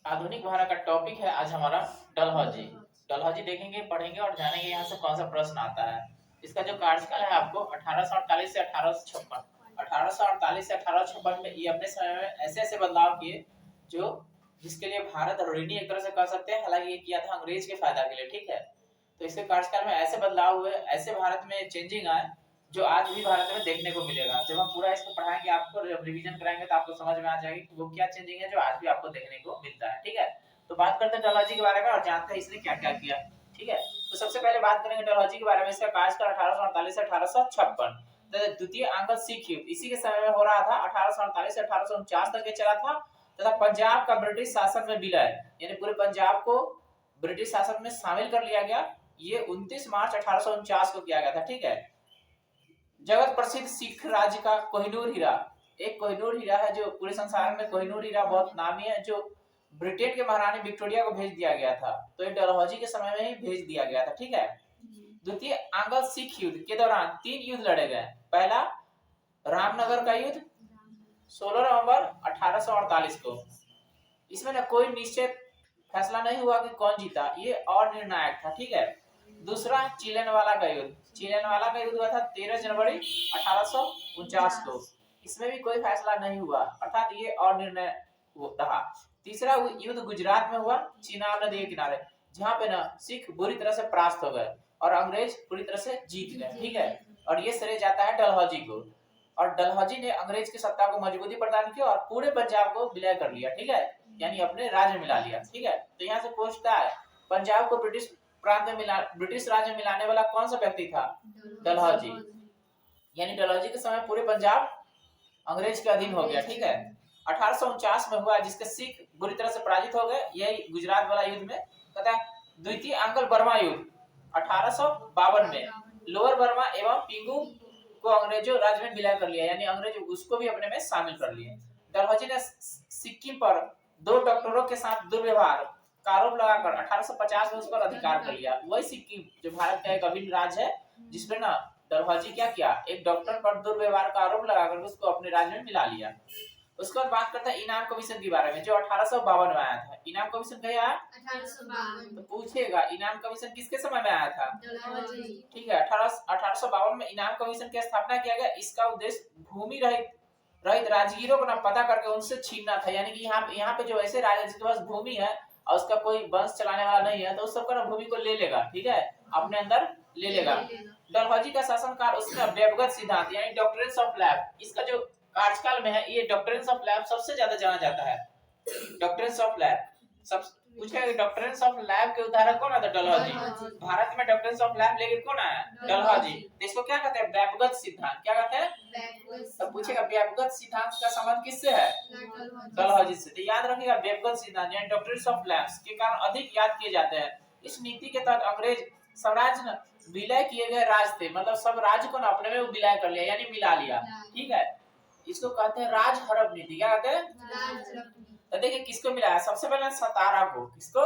आधुनिक भारत का टॉपिक है आज हमारा डलहौजी। डलहौजी देखेंगे, पढ़ेंगे और जानेंगे यहाँ से कौन सा प्रश्न आता है। इसका जो कार्यकाल है आपको 1848 से 1856। 1848 से 1856 में ये अपने समय में ऐसे ऐसे बदलाव किए जो जिसके लिए भारत ऋणी एक तरह से कह सकते हैं। हालांकि ये किया था अंग्रेज के फायदा के लिए, ठीक है। तो इसके कार्यकाल में ऐसे बदलाव हुए, ऐसे भारत में चेंजिंग आए जो आज भी भारत में देखने को मिलेगा। जब हम पूरा इसको पढ़ाएंगे, आपको रिवीजन कराएंगे तो आपको समझ में आ जाएगी कि वो क्या चेंजिंग है जो आज भी आपको देखने को मिलता है, ठीक है। तो बात करते हैं डलहौजी के बारे में और जानते हैं इसने क्या क्या किया, ठीक है। तो सबसे पहले बात करेंगे डलहौजी के बारे में। इसका कार्यकाल 1848 से 1856। द्वितीय आंग्ल सिख युद्ध इसी के समय में हो रहा था। 1848 से 1849 तक ये चला था तथा पंजाब का ब्रिटिश शासन में विलय, यानी पूरे पंजाब को ब्रिटिश शासन में शामिल कर लिया गया। ये 29 मार्च 1849 को किया गया था, ठीक है। जगत प्रसिद्ध सिख राज्य का कोहिनूर हीरा, एक कोहिनूर हीरा है जो पूरे संसार में कोहिनूर हीरा बहुत नामी है, जो ब्रिटेन के महारानी विक्टोरिया को भेज दिया गया था। तो ये डलहौजी के समय में ही भेज दिया गया था, ठीक है। द्वितीय आंग्ल सिख युद्ध के दौरान 3 युद्ध लड़े गए। पहला रामनगर का युद्ध 16 नवंबर 1848 को। इसमें ना कोई निश्चित फैसला नहीं हुआ कि कौन जीता, ये और निर्णायक था, ठीक है। दूसरा चिलेनवाला का युद्ध, चिलेनवाला का युद्ध हुआ था 13 जनवरी 1849 को। इसमें भी कोई फैसला नहीं हुआ, अर्थात ये और निर्णय रहा। तीसरा युद्ध गुजरात में हुआ, चिनाब नदी के किनारे, जहां पे ना सिख बुरी तरह से परास्त हो गए और अंग्रेज पूरी तरह से जीत गए, ठीक है। और ये श्रेय जाता है डलहौजी को। और डलहौजी ने अंग्रेज की सत्ता को मजबूती प्रदान की और पूरे पंजाब को विलय कर लिया, ठीक है, यानी अपने राज्य में मिला लिया, ठीक है। तो यहाँ से पूछता है पंजाब को ब्रिटिश प्रांत में ब्रिटिश राज्य में मिलाने वाला कौन सा व्यक्ति था? डलहौजी। यानी डलहौजी के समय पूरे पंजाब अंग्रेज के अधीन हो गया, ठीक है। 1849 में हुआ जिसके सिख बुरी तरह से पराजित हो गए, यही गुजरात वाला युद्ध में तथा द्वितीय आंग्ल बर्मा युद्ध 1852 में लोअर बर्मा एवं पिंगू को अंग्रेजों राज्य में विलय कर लिया, यानी अंग्रेज उसको भी अपने में शामिल कर लिए। डलहौजी ने सिक्किम पर 2 डॉक्टरों के साथ दुर्व्यवहार का आरोप लगाकर 1850 में उस पर अधिकार कर लिया। वही सिक्किम जो भारत का एक अभिन्न राज्य है, जिसमें ना डलहौजी क्या किया, एक डॉक्टर पर दुर्व्यवहार का आरोप लगाकर उसको अपने राज्य में मिला लिया। उसके बाद बात करते हैं इनाम कमीशन के बारे में, जो 1852 में आया था। इनाम कमीशन कहीं आया 1852। तो पूछेगा इनाम कमीशन किसके समय में आया था? ठीक है, 1852 में इनाम कमीशन की स्थापना किया गया। इसका उद्देश्य भूमि रहित राजगीरों को ना पता करके उनसे छीनना था, यानी कि यहाँ पे जो ऐसे राजा जिसके पास भूमि है और उसका कोई वंश चलाने वाला नहीं है, तो उस सबका ना भूमि को ले लेगा, ठीक है, अपने अंदर ले लेगा। डलहौजी का शासनकाल उसमें व्यवगत सिद्धांत यानी डॉक्ट्रिन्स ऑफ लैब, इसका जो कार्यकाल में है, ये डॉक्ट्रिन्स ऑफ लैब सबसे ज्यादा जाना जाता है। डॉक्ट्रिन्स ऑफ लैब सब पूछेगा कि डॉक्ट्रिन्स ऑफ लैब के उदाहरण कौन है? डलहौजी। भारत में डॉक्ट्रिन्स ऑफ लैब लेके कौन आया? डलहौजी। तो इसको क्या कहते हैं? व्यवगत सिद्धांत। क्या कहते हैं? तो पूछेगा व्यवगत सिद्धांत का संबंध किससे है? डलहौजी से। तो याद रखिएगा व्यवगत सिद्धांत यानी डॉक्ट्रिन्स ऑफ लैब्स के कारण अधिक याद किए जाते हैं। इस नीति के तहत अंग्रेज साम्राज्य न विलय किए गए राज्य थे, मतलब सब राज्य को ना अपने में विलय कर लिया यानी मिला लिया, ठीक है। इसको कहते हैं राज हड़प नीति। क्या कहते हैं? तो देखिए किसको मिलाया, सबसे पहले सतारा को, किसको?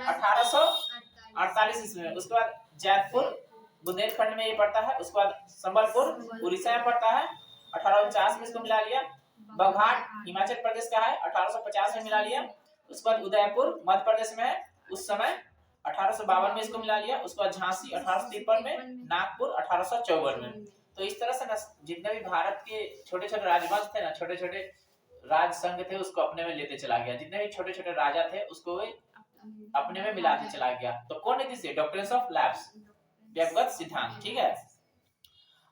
1848 ईस्वी में। उसके बाद जैतपुर बुंदेलखंड में ये पड़ता है। उसके बाद संबलपुर उड़ीसा में पड़ता है, 1849 में इसको मिला लिया। बघाट हिमाचल प्रदेश का है, 1850 में मिला लिया। उसके बाद उदयपुर मध्य प्रदेश में है, उस समय 1852 में इसको मिला लिया। उसके बाद झांसी 1853 में, नागपुर 1854 में। तो इस तरह से ना जितने भी भारत के छोटे छोटे राजवंश थे ना, छोटे छोटे राज संघ थे, उसको अपने में लेते चला गया। जितने भी छोटे छोटे राजा थे उसको अपने में मिलाते चला गया। तो कौन नीति से? डॉक्ट्रिन्स ऑफ लैब्स, व्यवगत सिद्धांत, ठीक है।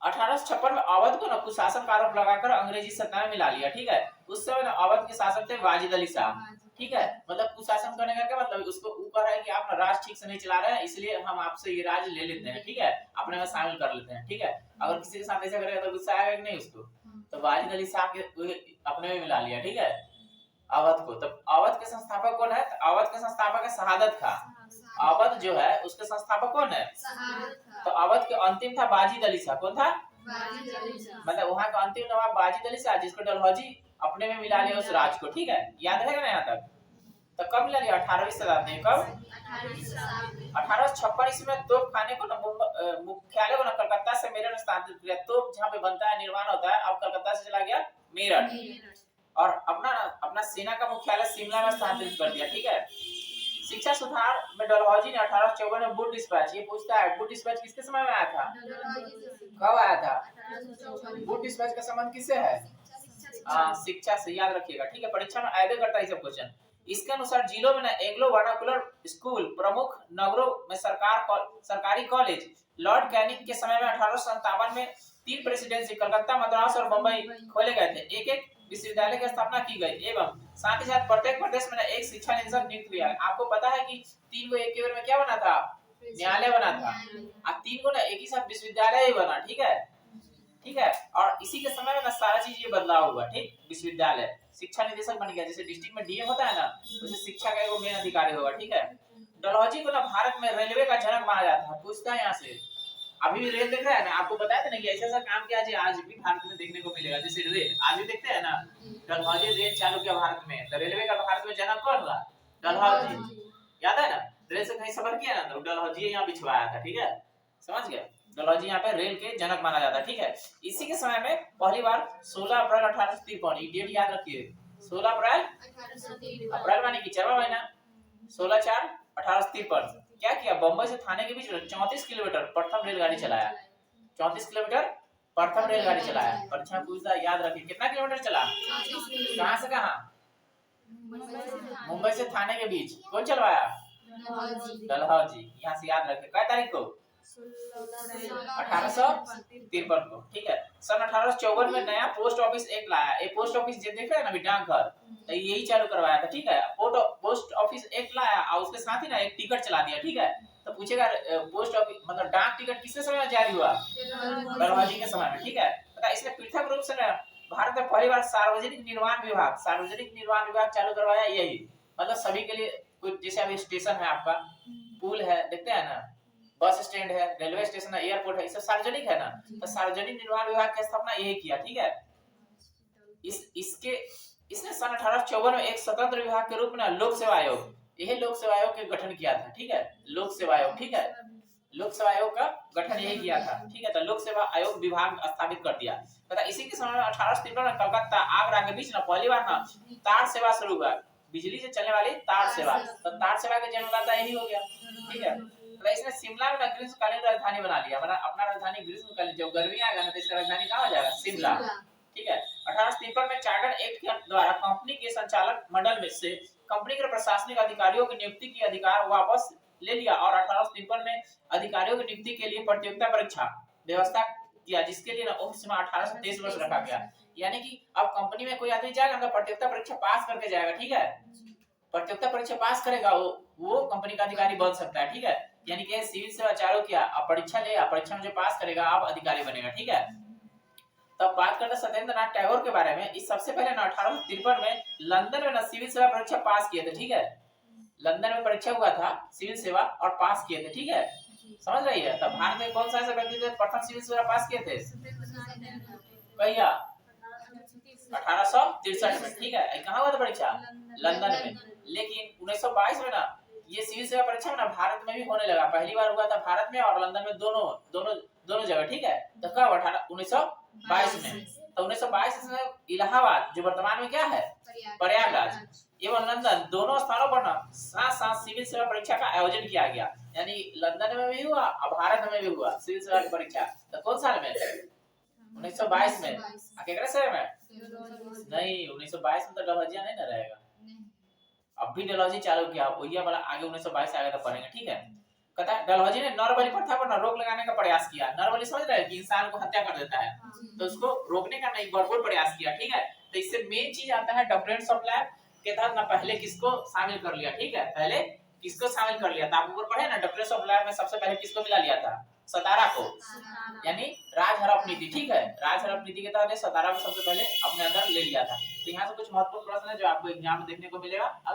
1856 में अवध को ना कुशासन का आरोप लगाकर अंग्रेजी सत्ता में मिला लिया, ठीक है। उस समय ना अवध के शासक थे वाजिद अली शाह, ठीक है। मतलब कुशासन करने का क्या मतलब? उसको ऊपर है कि आप ना राज ठीक से नहीं चला रहे हैं, इसलिए हम आपसे ये राज ले लेते हैं, ठीक है, अपने में शामिल कर लेते हैं, ठीक है। अगर किसी के साथ ऐसा करेगा तो गुस्सा आएगा कि नहीं उसको? तो वाजिद अली शाह के अपने में मिला लिया, ठीक है, अवध को। तब अवध के संस्थापक कौन है? अवध के संस्थापक है शहादत खां। अवध जो है उसके संस्थापक कौन है? तो अवध के अंतिम था वाजिद अली शाह। कौन था? मतलब वहाँ का अंतिम नवाब वाजिद अली शाह, जिसको डलहौजी अपने में मिला लिया उस राज को, ठीक है। याद रहेगा ना यहाँ तक? तो कब मिला लिया? 18वीं शताब्दी में। कब? 1856 ईस्वी में तोप खाने को मुख्यालय को कलकत्ता से मेरठ स्थानांतरित किया। तोप जहाँ पे बनता है, निर्माण होता है, अब कलकत्ता से चला गया मेरठ। और अपना अपना सेना का मुख्यालय शिमला में स्थानांतरित कर दिया। ठीक है। शिक्षा सुधार में डलहौजी ने 1854 में वुड डिस्पैच, ये पूछता है वुड डिस्पैच किसके समय में आया था, कब आया था? वुड डिस्पैच का संबंध किससे है? शिक्षा से, याद रखिएगा। ठीक है, परीक्षा में आएगा करता है सब क्वेश्चन। इसके अनुसार जिलों में ना एंग्लो वर्नाकुलर स्कूल, प्रमुख नगरों में सरकारी कॉलेज लॉर्ड कैनिंग के समय में 1857 में 3 प्रेसिडेंसी कलकत्ता, मद्रास और बंबई खोले गए थे। एक एक विश्वविद्यालय की स्थापना की गई एवं साथ ही साथ प्रत्येक प्रदेश में एक शिक्षा निदेशक नियुक्त किया। आपको पता है कि 3 को एक के बार में क्या बना था? न्यायालय बना था। अब 3 को ना एक ही साथ विश्वविद्यालय ही बना। ठीक है, ठीक है। और इसी के समय में ना सारा चीज ये बदलाव हुआ। ठीक, विश्वविद्यालय शिक्षा निदेशक बन गया, जैसे डिस्ट्रिक्ट में डीएम होता है ना, वैसे शिक्षा का एक मेन अधिकारी होगा। ठीक है। डलहौजी को ना भारत में रेलवे का जनक माना जाता है। पूछता है यहाँ से, अभी भी रेल देख रहा है ना, आपको बताया था ना कि ऐसा ऐसा काम किया जो आज भी भारत में देखने को मिलेगा। जैसे रेल आज भी देखते हैं ना, डलहौजी रेल चालू किया भारत में, तो रेलवे का भारत में जनक कौन हुआ? डलहौजी। याद है ना, रेल से कहीं सफर किया ना तो डलहौजी यहाँ बिछवाया था। ठीक है, समझ गए? डलहौजी यहाँ पे रेल के जनक माना जाता है। ठीक है। इसी के समय में पहली बार 16 अप्रैल 1853, ये डेट याद रखिए, 16 अप्रैल, अप्रैल माने कि 4वां महीना, 16/4/1853 क्या किया? बंबई से थाने के बीच 34 किलोमीटर प्रथम रेलगाड़ी चलाया। 34 किलोमीटर प्रथम रेलगाड़ी चलाया। परीक्षा पूछता, याद रखिए कितना किलोमीटर चला, कहां से कहां? मुंबई से थाने के बीच। कौन चलवाया? डलहौजी। यहाँ से याद रखिए, क्या तारीख को? 1853 को। ठीक है। सन 1854 में नया पोस्ट ऑफिस एक्ट लाया। ये पोस्ट ऑफिस जो देख रहे हैं ना, डाकघर, तो यही चालू करवाया था। ठीक है, पोस्ट ऑफिस एक्ट लाया और उसके साथ ही ना एक टिकट चला दिया। ठीक है, तो पूछेगा पोस्ट ऑफिस मतलब डाक टिकट किसके समय में जारी हुआ? डलहौजी के समय में। ठीक है, पता इसने पृथक रूप से ना भारत में पहली बार सार्वजनिक निर्माण विभाग चालू करवाया। यही मतलब सभी के लिए, कुछ जैसे अभी स्टेशन है आपका, पुल है, देखते हैं ना, बस स्टैंड है, रेलवे स्टेशन है, एयरपोर्ट है, ये सब सार्वजनिक है ना, तो सार्वजनिक निर्माण विभाग की स्थापना यही किया। ठीक है। इसने सन 1854 में एक स्वतंत्र विभाग के रूप में लोक सेवा आयोग, यही लोक सेवा आयोग के गठन किया था। ठीक है, लोक सेवा आयोग। ठीक है, लोक सेवा आयोग का गठन यही किया था। ठीक है, तो लोक सेवा आयोग विभाग स्थापित कर दिया। पता इसी के समय में 1853 में कलकत्ता आगरा के बीच ना पहली बार ना तार सेवा शुरू हुआ, बिजली से चलने वाली तार सेवा। तो तार सेवा का जन्मदाता यही हो गया। ठीक है, तो इसने शिमला में ग्रीष्मकालीन राजधानी बना लिया। मतलब अपना राजधानी ग्रीष्मकालीन, जब गर्मी आएगा ना तो इसका राजधानी कहाँ हो जाएगा? शिमला। ठीक है। 1853 में चार्टर एक्ट के द्वारा कंपनी के संचालक मंडल में से कंपनी के प्रशासनिक अधिकारियों की नियुक्ति की अधिकार वापस ले लिया और 1853 में अधिकारियों की नियुक्ति के लिए प्रतियोगिता परीक्षा व्यवस्था किया, जिसके लिए उम्र सीमा 18 से 23 वर्ष रखा गया। यानी कि अब कंपनी में कोई आदमी जाएगा तो प्रतियोगिता परीक्षा पास करके जाएगा। ठीक है, प्रतियोगिता परीक्षा पास करेगा वो कंपनी का अधिकारी बन सकता है। ठीक है, यानी कि सिविल सेवा चालू किया, अब परीक्षा लेगा, परीक्षा में जो पास करेगा अब अधिकारी बनेगा। ठीक है। तब बात करते सत्येंद्र नाथ टैगोर के बारे में। इस सबसे पहले 1853 में लंदन में ना सिविल सेवा परीक्षा पास किए थे। ठीक है, लंदन में परीक्षा हुआ था सिविल सेवा और पास किए थे। ठीक है, समझ रही है? तब भारत में कौन सा ऐसा व्यक्ति थे प्रथम सिविल सेवा पास किए थे? भैया 1863 में। ठीक है, कहाँ हुआ था परीक्षा? लंदन में। लेकिन 1922 में ना ये सिविल सेवा परीक्षा में ना भारत में भी होने लगा। पहली बार हुआ था भारत में और लंदन में, दोनों जगह। ठीक है, तो कब? 1922 में। तो 1922 में इलाहाबाद, जो वर्तमान में क्या है? प्रयागराज, एवं लंदन, दोनों स्थानों पर ना साथ साथ सिविल सेवा परीक्षा का आयोजन किया गया। यानी लंदन में भी हुआ और भारत में भी हुआ सिविल सेवा की परीक्षा। तो कौन साल में? 1922 में। केकरा शहर में? नहीं, 1922 में तो डलहौजी नहीं ना रहेगा। अब भी डलहौजी चालू किया, वही वाला आगे 1922 से आगे तो पढ़ेंगे। ठीक है, कहता है डलहौजी ने नरबली प्रथा पर रोक लगाने का प्रयास किया। नरबली समझ रहे हैं कि इंसान को हत्या कर देता है, तो उसको रोकने का नहीं भरपूर प्रयास किया। ठीक है, तो इससे मेन चीज आता है डॉक्ट्रिन ऑफ लैब के तहत ना पहले किसको शामिल कर लिया। ठीक है, पहले किसको शामिल कर लिया था? आप ऊपर पढ़े ना, डॉक्ट्रिन ऑफ लैब में सबसे पहले किसको मिला लिया था? सतारा को, यानी राजहरप नीति। ठीक है, राजहरप नीति के तहत सतारा को सबसे पहले अपने अंदर ले लिया था। तो यहाँ से कुछ महत्वपूर्ण प्रश्न है जो आपको एग्जाम में देखने को मिलेगा।